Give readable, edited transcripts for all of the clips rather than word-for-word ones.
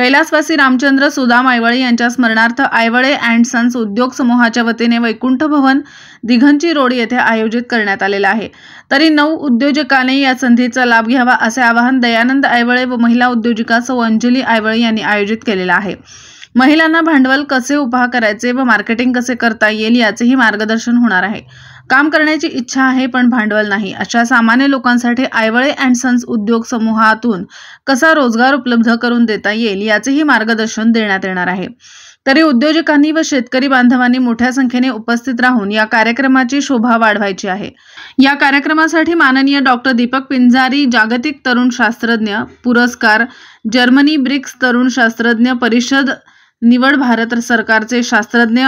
कैलासवासी रामचंद्र सुदाम आयवळे यांच्या स्मरणार्थ आयवळे अँड सन्स उद्योग समूहाच्या वतीने वैकुंठ भवन दिघंची रोड येथे आयोजित करण्यात आलेला आहे। तरी नऊ उद्योजकांनी या संधीचा लाभ घ्यावा असे आवाहन दयानंद आयवळे व महिला उद्योजिका सौ अंजली आयवळे यांनी आयोजित केलेले आहे। महिलांना भांडवल कसे उभा करायचे व मार्केटिंग कसे करता येईल याचेही मार्गदर्शन होणार आहे। काम करण्याची इच्छा आहे पण भांडवल नाही अशा सामान्य लोकांसाठी आयवळे अँड सन्स उद्योग समूहातून कसा रोजगार उपलब्ध करून देता येईल याचेही मार्गदर्शन देण्यात येणार आहे। तरी उद्योजकांनी व शेतकरी बांधवांनी मोठ्या संख्येने उपस्थित राहून या कार्यक्रमाची शोभा वाढवायची आहे। या कार्यक्रमासाठी माननीय डॉक्टर दीपक पिंजारी जागतिक तरुण शास्त्रज्ञ पुरस्कार, जर्मनी ब्रिक्स तरुण शास्त्रज्ञ परिषद निवड, भारत सरकारचे शास्त्रज्ञ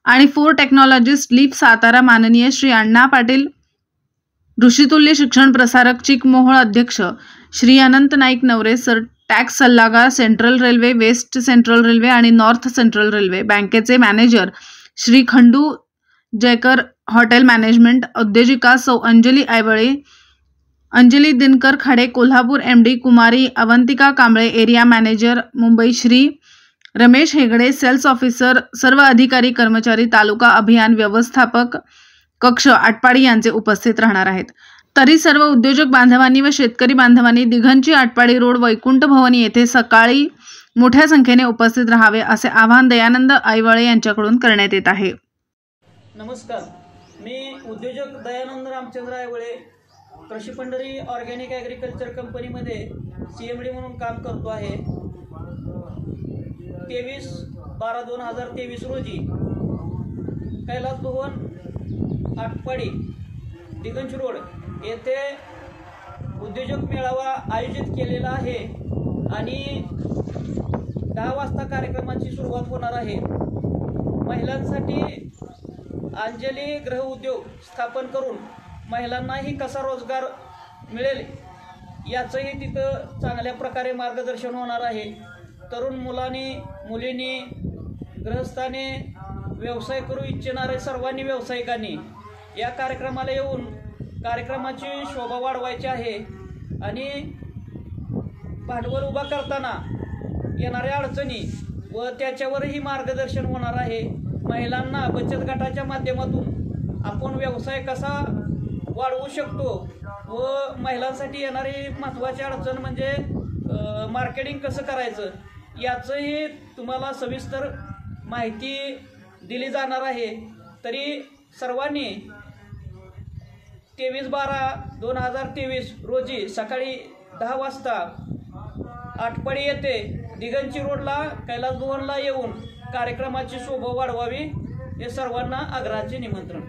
आणि फोर टेक्नॉलॉजिस्ट लीप सातारा माननीय श्री अण्णा पाटील, ऋषितुल्य शिक्षण प्रसारक चिकमोहोळ अध्यक्ष श्री अनंत नाईक नवरे सर, टॅक्स सल्लागार central railway, west central railway आणि नॉर्थ सेंट्रल रेल्वे, बँकेचे manager Shri Khandu Jaykar, hotel management उद्योजिका Sau Anjali Aywale, Anjali Dinkar Khade Kolhapur, MD Kumari Avantika Kamble, area manager Mumbai Shri Ramesh Hegde, sales officer, सर्व अधिकारी कर्मचारी, तालुका अभियान व्यवस्थापक कक्ष आटपाडी यांचे उपस्थित राहणार आहेत। तरी सर्व उद्योजक बांधवांनी व शेतकरी बांधवांनी दिघंची आटपाडी रोड वैकुंठ भवन येथे सकाळी मोठ्या संख्येने उपस्थित राहावे असे आवाहन दयानंद आयवळे यांच्याकडून करण्यात येत आहे। नमस्कार, मी उद्योजक दयानंद रामचंद्र आयवळे कृषी पंढरी ऑर्गॅनिक ॲग्रिकल्चर कंपनीमध्ये CMD म्हणून काम करतो आहे। 23/12/2023 रोजी कैलास भवन आटपाडी दिगंज रोड येथे उद्योजक मेळावा आयोजित केलेला आहे आणि 10 वाजता कार्यक्रमाची सुरुवात होणार आहे। महिलांसाठी अंजली गृह उद्योग स्थापन करून महिलांनाही कसा रोजगार मिळेल याचंही तिथं चांगल्या प्रकारे मार्गदर्शन होणार आहे। तरुण मुलींनी गृहस्थाने व्यवसाय करू इच्छिणारे सर्वांनी व्यावसायिकांनी या कार्यक्रमाला येऊन कार्यक्रमाची शोभा वाढवायची आहे आणि भांडवल उभा करताना येणाऱ्या अडचणी व त्याच्यावरही मार्गदर्शन होणार आहे। महिलांना बचत गटाच्या माध्यमातून आपण व्यवसाय कसा वाढवू शकतो व महिलांसाठी येणारी महत्त्वाची अडचण म्हणजे मार्केटिंग कसं करायचं याचंही तुम्हाला सविस्तर माहिती दिली जाणार आहे। तरी सर्वांनी 23/12/2023 रोजी सकाळी 10 वाजता आटपाडी येथे दिगंची रोडला कैलास भवनला येऊन कार्यक्रमाची शोभा वाढवावी हे सर्वांना आग्रहाचे निमंत्रण।